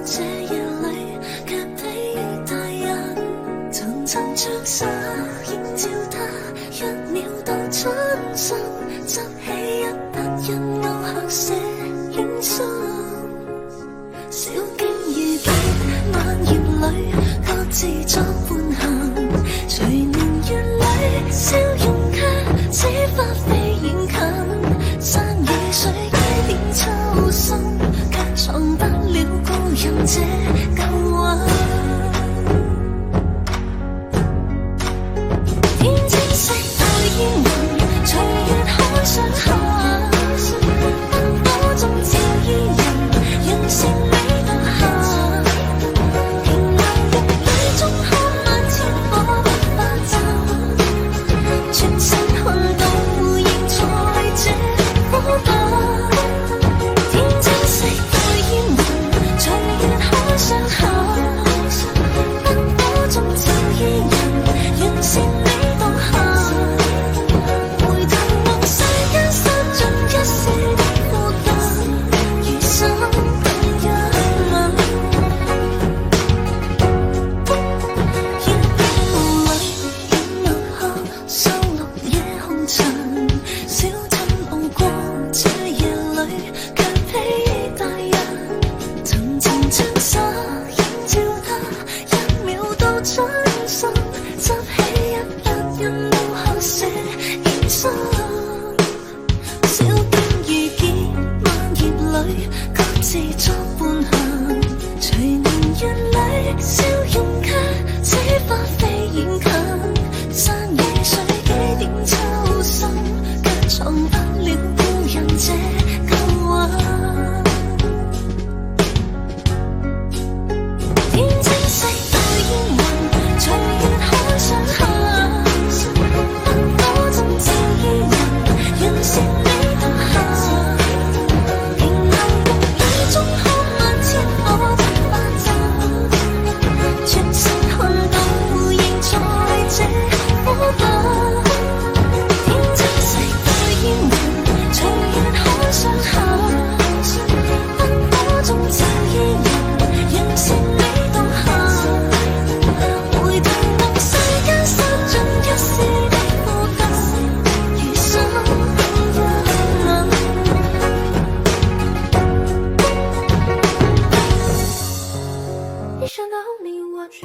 這夜裏卻比大人層層着沙，映照他一秒到春心，執起一筆印勾刻寫影信，小徑遇見晚葉裏各自作伴行，隨年月裏笑容卻似花飛遠近，山與水幾點秋深，卻藏不了高人這舊雲。天青色對煙雲，隨月海上下，燈火中照伊人，讓善美獨行。平淡玉宇中看漫天火不化陣，全身看到仍在這火把。天青色對煙雲，隨月海上下，燈火中照伊人，讓善美獨行。回頭望世間散盡一絲的孤單，餘生更一吻。一步裏飲墨客，收錄夜紅塵，小鎮路過這夜裏卻比大人層層trang紗，映照他一秒到春心，執起一筆印勾刻寫影信，小徑遇見晚葉裏各自作伴行，隨年月裏笑容卻似花飛遠近，山與水幾點秋深，卻藏不了故人這舊雲。天青色對煙雲，隨月海上下，燈火中照伊人，讓善美獨行。平淡玉宇中看漫天火不化陣，全身看到仍在這火把。天青色對煙雲，隨月海上下，燈火中照伊人，讓善美獨行。回頭望世間散盡一絲的孤單，餘生更一吻。一想到你我就